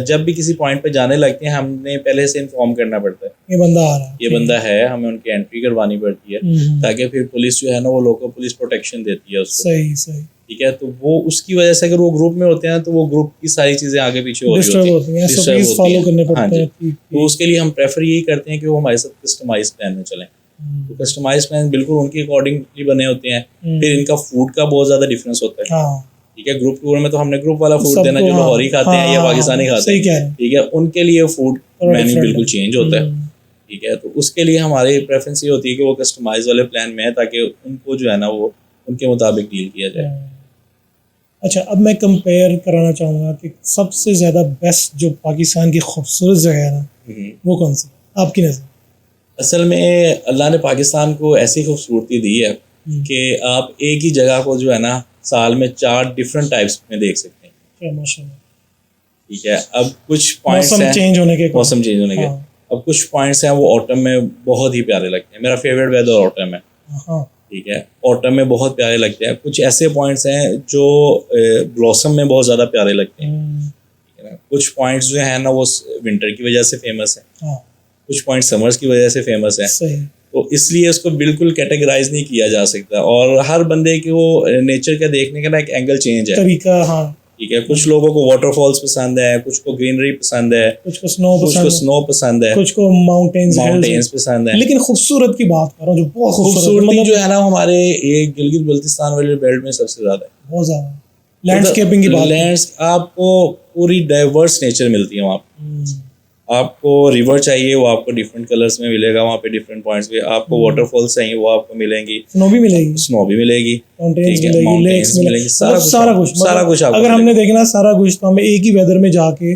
जब भी किसी पॉइंट पे जाने लगते हैं हमने पहले से इन्फॉर्म करना पड़ता है ये बंदा आ रहा है, ये बंदा है, हमें उनकी एंट्री करवानी पड़ती है, ताकि फिर पुलिस जो है ना वो लोकल पुलिस प्रोटेक्शन देती है उसको। सही। ठीक है। तो वो उसकी वजह से अगर वो ग्रुप में होते हैं तो वो ग्रुप की सारी चीज़ें आगे पीछे हो रही होती हैं, फॉलो करने पड़ते हैं। तो उसके लिए हम प्रेफर यही करते हैं कि वो हमारे साथ कस्टमाइज प्लान में चलें। तो कस्टमाइज प्लान बिल्कुल उनके अकॉर्डिंगली बने होते हैं। फिर इनका फूड का बहुत ज़्यादा डिफरेंस होता है, ठीक है। ग्रुप टूर में तो हमने ग्रुप वाला फूड देना, जो लाहौरी खाते हैं या पाकिस्तानी खाते हैं, ठीक है, उनके लिए फूड मेन्यू बिल्कुल चेंज होता है, ठीक है। तो उसके लिए हमारी प्रेफरेंस ये होती है कि वो कस्टमाइज वाले प्लान में है, ताकि उनको जो है ना वो उनके मुताबिक डील किया जाए। अच्छा, अब मैं कंपेयर कराना चाहूँगा कि सबसे ज़्यादा बेस्ट जो पाकिस्तान की खूबसूरत जगह है ना, वो कौन सी आपकी नज़र? असल में अल्लाह ने पाकिस्तान को ऐसी खूबसूरती दी है कि आप एक ही जगह को जो है ना साल में 4 डिफरेंट टाइप्स में देख सकते हैं, माशाल्लाह, ठीक है। अब कुछ पॉइंट्स मौसम चेंज होने के अब कुछ पॉइंट्स हैं वो ऑटम में बहुत ही प्यारे लगते हैं। मेरा फेवरेट वेदर ऑटम है, ठीक है। ऑटम में बहुत प्यारे लगते हैं। कुछ ऐसे पॉइंट्स हैं जो ब्लॉसम में बहुत ज़्यादा प्यारे लगते हैं, ठीक है ना। कुछ पॉइंट्स जो है ना वो विंटर की वजह से फेमस है, कुछ पॉइंट समर्स की वजह से फेमस है। तो इसलिए उसको बिल्कुल कैटेगराइज नहीं किया जा सकता, और हर बंदे की वो नेचर का देखने का ना एक एंगल चेंज है, तरीका, ठीक है। कुछ लोगों को वाटरफॉल्स पसंद है, कुछ को ग्रीनरी पसंद है, कुछ को स्नो पसंद है, कुछ को माउंटेन्स पसंद है। लेकिन खूबसूरत की बात कर रहा हूँ, जो बहुत खूबसूरती जो है ना हमारे ये गिलगित बल्तिस्तान वाले बेल्ट में सबसे ज़्यादा है, बहुत ज़्यादा। लैंडस्केपिंग की बात, आपको पूरी डाइवर्स नेचर मिलती है वहाँ पे। आपको रिवर चाहिए वो आपको डिफरेंट कलर्स में मिलेगा वहाँ पे, डिफरेंट पॉइंट्स पे। आपको वाटरफॉल्स चाहिए वो आपको मिलेंगी, स्नो भी मिलेगी, माउंटेन्स मिलेगी, सारा कुछ अगर हमने देखना सारा कुछ तो हमें एक ही वेदर में जाके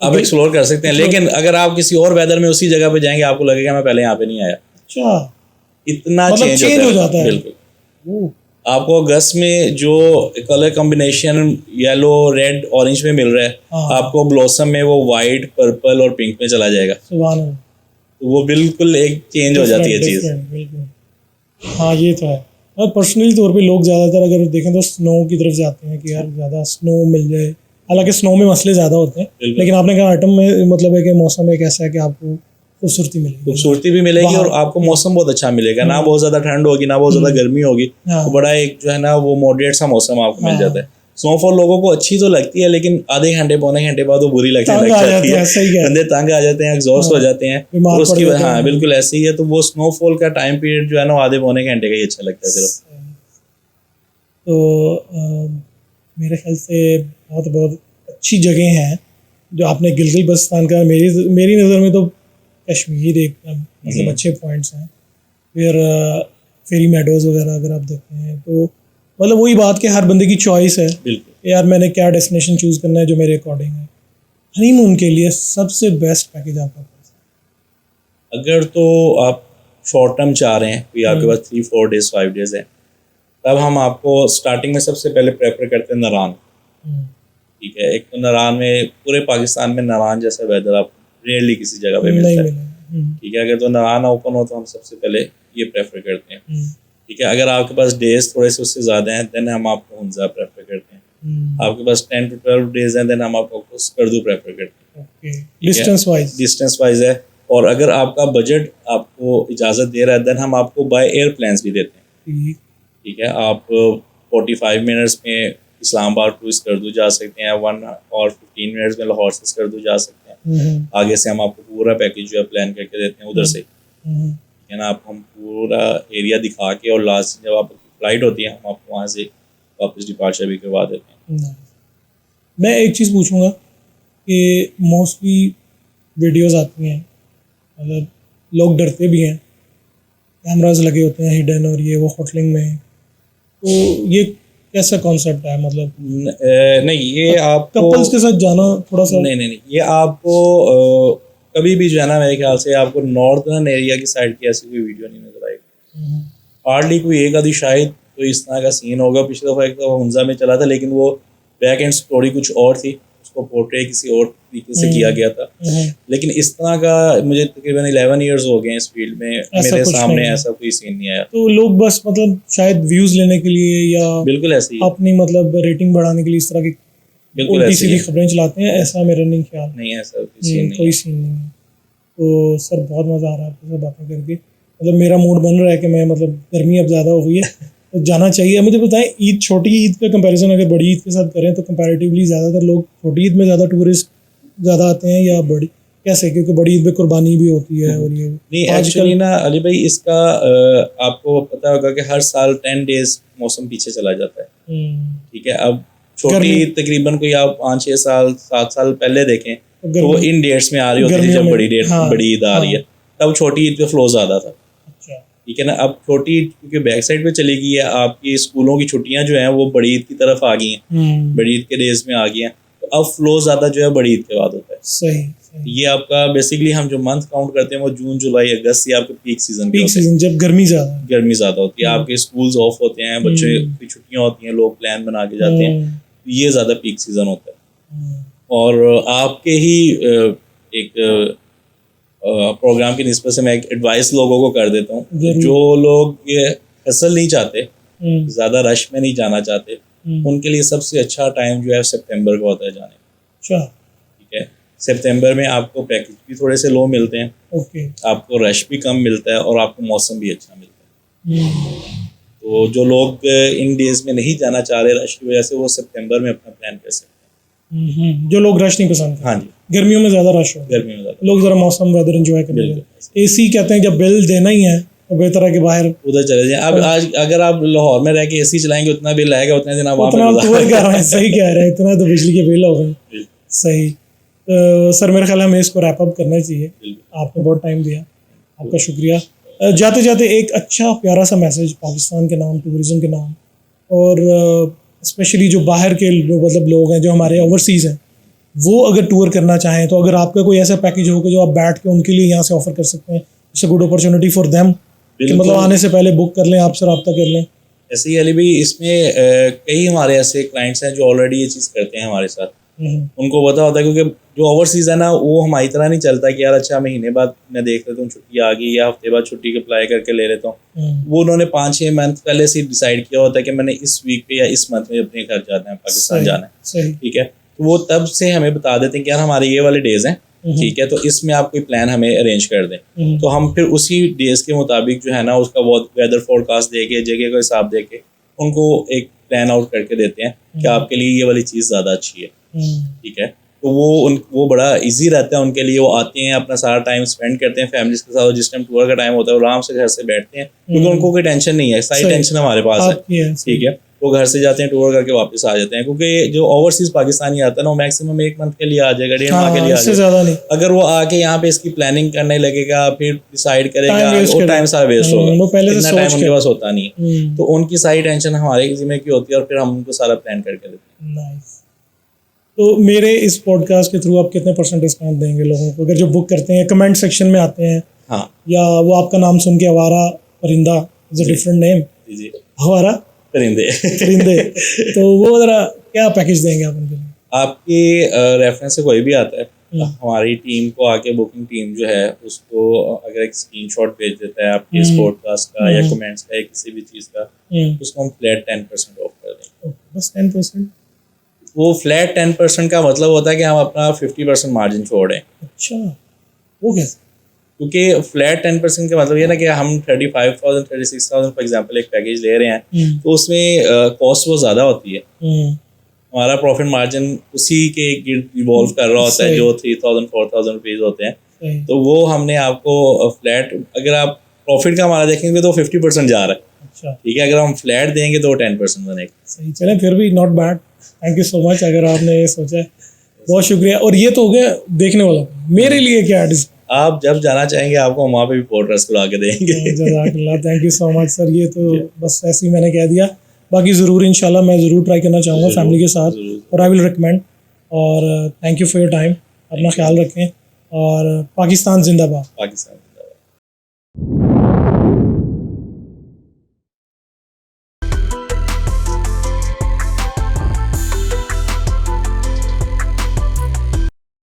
आप एक्सप्लोर कर सकते हैं। लेकिन अगर आप किसी और वेदर में उसी जगह पे जाएंगे आपको लगेगा मैं पहले यहाँ पे नहीं आया। अच्छा, इतना चेंज हो जाता है बिल्कुल। आपको अगस्त में जो colour combination yellow, red, orange में मिल रहा है, आपको ब्लॉसम में वो वाइट, पर्पल और पिंक में चला जाएगा। तो वो बिल्कुल एक चेंज हो जाती है चीज़। हाँ, ये तो है। और पर्सनली तौर पे लोग ज़्यादातर अगर देखें तो स्नो की तरफ जाते हैं कि यार ज़्यादा स्नो मिल जाए। हालांकि स्नो में मसले ज़्यादा होते हैं, लेकिन आपने कहा ऑटम में मतलब है कि मौसम एक ऐसा है कि आपको खूबसूरती भी मिलेगी और आपको मौसम बहुत अच्छा मिलेगा, ना बहुत ज्यादा ठंड होगी ना बहुत ज्यादा गर्मी होगी, तो बड़ा एक जो है ना वो मॉडरेट सा मौसम आपको मिल जाता है। स्नोफॉल लोगों को अच्छी तो लगती है, लेकिन आधे घंटे पौने घंटे बाद वो बुरी लगने लग जाती है, बंदे तंग आ जाते हैं, एग्जॉस्ट हो जाते हैं, तो उसकी हाँ बिल्कुल ऐसे ही है। तो वो स्नोफॉल का टाइम पीरियड जो है ना आधे पौने घंटे का ही अच्छा लगता है सिर्फ। तो मेरे ख्याल से बहुत अच्छी जगह हैं जो आपने गिलगित बल्तिस्तान का, मेरी नज़र में तो कश्मीर एक मतलब अच्छे पॉइंट्स हैं। फिर फेरी मेडोज़ वगैरह अगर आप देखते हैं तो मतलब वही बात कि हर बंदे की चॉइस है बिल्कुल। यार मैंने क्या डेस्टिनेशन चूज़ करना है जो मेरे अकॉर्डिंग है। हनीमून के लिए सबसे बेस्ट पैकेज आपका कौन सा? अगर तो आप शॉर्ट टर्म चाह रहे हैं, कोई आपके पास 3-4 डेज 5 डेज है, तब हम आपको स्टार्टिंग में सबसे पहले प्रेफर करते हैं नारान। ठीक है, एक तो नारान में पूरे पाकिस्तान में नारान जैसा वेदर आप रेयरली किसी जगह पे मिलता है। ठीक है, अगर तो नारान ओपन हो तो हम सबसे पहले ये प्रेफर करते हैं। ठीक है, अगर आपके पास डेज थोड़े से उससे ज़्यादा हैं देन हम आपको हुंजा प्रेफर करते हैं। आपके पास 10 to 12 डेज हैं देन हम आपको स्कर्दू प्रेफर करते हैं। डिस्टेंस वाइज है। और अगर आपका बजट आपको इजाज़त दे रहा है देन हम आपको बाय एयर प्लान्स भी देते हैं। ठीक है, आप 45 मिनट्स में इस्लामाबाद टू स्कर्दू जा सकते हैं, 1 और 15 मिनट्स में लाहौर से स्कर्दू जा सकते हैं। आगे से हम आपको पूरा पैकेज जो है प्लान करके देते हैं उधर से। ठीक है ना, आप हम पूरा एरिया दिखा के और लास्ट जब आपकी फ्लाइट होती है हम आपको वहाँ से वापस डिपार्चर भी करवा देते हैं। मैं एक चीज़ पूछूंगा कि मोस्टली वीडियोस आती हैं, मतलब लोग डरते भी हैं, कैमरास लगे होते हैं हिडन और ये वो होटलिंग में, तो ये कैसा कॉन्सेप्ट है? मतलब नहीं, ये आपको कपल्स के साथ जाना थोड़ा सा नहीं, ये आपको कभी भी जो है ना, मेरे ख्याल से आपको नॉर्दर्न एरिया की साइड की ऐसी कोई वीडियो नहीं नजर आएगी। हार्डली कोई एक आधी शायद तो इस तरह का सीन होगा। पिछले दफ़ा एक तो हुंजा में चला था, लेकिन वो बैक एंड स्टोरी कुछ और थी, उसको पोर्ट्रे किसी और तरीके से किया गया था। लेकिन इस तरह का मुझे तकरीबन 11 ईयर्स हो गए इस फील्ड में, मेरे सामने ऐसा कोई सीन नहीं आया। तो लोग बस मतलब शायद व्यूज लेने के लिए या बिल्कुल ऐसे ही अपनी मतलब रेटिंग बढ़ाने के लिए इस तरह की उल्टी सीधी खबरें चलाते हैं, ऐसा मेरा नहीं ख्याल। नहीं, ऐसा कोई सीन नहीं है। तो सर बहुत मज़ा आ रहा है आपके साथ बातें करके, मतलब मेरा मूड बन रहा है कि मैं, मतलब गर्मी अब ज़्यादा हो गई है तो जाना चाहिए। मुझे बताएं, ईद, छोटी ईद का कंपैरिजन अगर बड़ी ईद के साथ करें तो कंपैरेटिवली ज़्यादातर लोग छोटी ईद में ज़्यादा टूरिस्ट ज़्यादा आते हैं या बड़ी, कैसे? क्योंकि बड़ी ईद में कुर्बानी भी होती है और ये नहीं। एक्चुअली ना अली भाई, इसका आपको पता होगा कि हर साल 10 डेज मौसम पीछे चला जाता है। ठीक है, अब छोटी ईद तकरीबन कोई आप 5-6 साल 7 साल पहले देखें तो वो इन डेट्स में आ रही होती थी जब बड़ी ईद आ रही है, तब छोटी ईद पे फ्लो ज़्यादा था। ठीक है ना, अब छोटी ईद क्योंकि बैक साइड पे चली गई है, आपकी स्कूलों की छुट्टियां जो हैं वो बड़ी ईद की तरफ आ गई हैं, बड़ी ईद के डेज में आ गई हैं, तो अब फ्लो ज़्यादा जो है बड़ी ईद के बाद होता है। सही। ये आपका बेसिकली हम जो मंथ काउंट करते हैं वो जून, जुलाई, अगस्त, ये आपके पीक सीजन जब गर्मी ज़्यादा होती है, आपके स्कूल्स ऑफ होते हैं, बच्चों की छुट्टियां होती हैं, लोग प्लान बना के जाते हैं, ये ज़्यादा पीक सीजन होता है। और आपके ही एक प्रोग्राम की निस्बत से मैं एक एडवाइस लोगों को कर देता हूँ, जो लोग ये हसल नहीं चाहते, ज़्यादा रश में नहीं जाना चाहते, उनके लिए सबसे अच्छा टाइम जो है सितंबर का होता है जाने का। ठीक है, सितंबर में आपको पैकेज भी थोड़े से लो मिलते हैं, आपको रश भी कम मिलता है और आपको मौसम भी अच्छा मिलता है। तो जो लोग इन डेज में नहीं जाना चाह रहे रश की वजह से, वो सितंबर में अपना प्लान कर सकते हैं। जो लोग रश नहीं पसंद, हाँ जी, गर्मियों में ज़्यादा रश हो, गर्मियों में ज़्यादा लोग ज़रा मौसम वेदर एंजॉय करेंगे। AC कहते हैं जब बिल देना ही है तो बेहतर है कि बाहर उधर चले जाएं। अब आज अगर आप लाहौर में रह के AC चलाएंगे उतना बिल आएगा, उतने दिन आप वहाँ पे सही कह रहे हैं, इतना तो बिजली के बिल हो गए। सही। सर मेरे ख्याल हमें इसको रैप अप करना चाहिए, आपने बहुत टाइम दिया, आपका शुक्रिया। जाते जाते एक अच्छा प्यारा सा मैसेज पाकिस्तान के नाम, टूरिज़म के नाम, और स्पेशली जो बाहर के मतलब लोग हैं जो हमारे ओवरसीज़ हैं, वो अगर टूर करना चाहें तो अगर आपका कोई ऐसा पैकेज होगा जो आप बैठ के उनके लिए यहाँ से ऑफर कर सकते हैं, it's a good opportunity for them कि मतलब आने से पहले बुक कर लें, आपसे रब्ता कर लें। ऐसे ही अली भाई, इसमें कई हमारे ऐसे क्लाइंट्स हैं जो ऑलरेडी ये चीज़ करते हैं हमारे साथ, उनको पता होता है, क्योंकि जो ओवरसीज़ है ना वो हमारी तरह नहीं चलता कि यार अच्छा महीने बाद मैं देख लेता हूँ छुट्टी आ गई या हफ्ते बाद छुट्टी के अप्लाई करके ले लेता हूँ। वो उन्होंने 5-6 मंथ पहले से डिसाइड किया होता है कि मैंने इस वीक पे या इस मंथ में अपने घर जाना है, पाकिस्तान जाना है। ठीक है, तो वो तब से हमें बता देते हैं कि यार हमारे ये वाले डेज हैं, ठीक है, तो इसमें आप कोई प्लान हमें अरेंज कर दें। तो हम फिर उसी डेज के मुताबिक जो है ना उसका वो वेदर फोरकास्ट दे के, जगह का हिसाब दे के उनको एक प्लान आउट करके देते हैं कि आपके लिए ये वाली चीज़ ज़्यादा अच्छी है। ठीक है, तो वो बड़ा इजी रहता है उनके लिए। वो आते हैं, अपना सारा टाइम स्पेंड करते हैं फैमिलीज के साथ, जिस टाइम टूर का टाइम होता है वो आराम से घर से बैठते हैं, क्योंकि उनको कोई टेंशन नहीं है, सारी टेंशन हमारे पास है। ठीक है, वो घर से जाते हैं, टूर करके वापस आ जाते हैं, क्योंकि जो ओवरसीज पाकिस्तानी आता है ना वो मैक्सिमम 1 मंथ के लिए आ जाएगा, 1.5 माह के लिए आ इससे जाएगा। ज़्यादा नहीं। अगर वो आके यहाँ पे इसकी प्लानिंग करने लगेगा, फिर डिसाइड करेगा, Time waste वो करेगा। टाइम सारा वेस्ट होगा, वो पहले से इतना सोच टाइम उनके के। पास होता नहीं है। तो उनकी सारी टेंशन हमारे जिम्मे की होती है और फिर हम उनको सारा प्लान करके देते हैं। नाइस। तो मेरे इस पॉडकास्ट के थ्रू आप कितने % डिस्काउंट देंगे लोगों को, अगर जो बुक करते हैं, कमेंट सेक्शन में आते हैं, हाँ या वो आपका नाम सुन के आवारा परिंदा इज अ डिफरेंट नेम, जी जी, आवारा परिंदे परिंदे, तो वो ज़रा क्या पैकेज देंगे आप उनके लिए? आपके रेफरेंस से कोई भी आता है, हमारी टीम को आके, बुकिंग टीम जो है उसको अगर एक स्क्रीनशॉट भेज देता है आपके इस पॉडकास्ट का या कमेंट्स का या किसी भी चीज़ का, उसको हम फ्लैट 10% ऑफ कर देंगे। बस 10%? वो फ्लैट 10% का मतलब होता है कि हम अपना 50% मार्जिन छोड़ें। अच्छा, वो कैसे? क्योंकि फ्लैट 10% का मतलब ये ना कि हम 35,000 36,000 फॉर एग्जांपल एक पैकेज ले रहे हैं, तो उसमें कॉस्ट वो ज़्यादा होती है, हमारा प्रॉफिट मार्जिन उसी के गिर्द रिवॉल्व कर रहा होता है जो 3,000 4,000 रुपीज़ होते हैं। तो वो हमने आपको फ्लैट, अगर आप प्रॉफिट का हमारा देखेंगे तो 50% जा रहा है। अच्छा, ठीक है, अगर हम फ्लैट देंगे तो 10% बनेगा। सही, चलें, फिर भी not bad. Thank you so much अगर आपने ये सोचा है, बहुत शुक्रिया। और ये तो हो गया देखने वाला, मेरे लिए क्या है? आप जब जाना चाहेंगे आपको हम वहाँ पे भी पोर्ट्रेस को ला के देंगे। जज़ाकल्लाह, thank you so much sir. ये तो बस ऐसे ही मैंने कह दिया, बाकी ज़रूर इंशाल्लाह मैं ज़रूर ट्राई करना चाहूँगा फैमिली के साथ, और आई विल रिकमेंड। और thank you for your time, अपना ख्याल रखें, और पाकिस्तान जिंदाबाद। पाकिस्तान।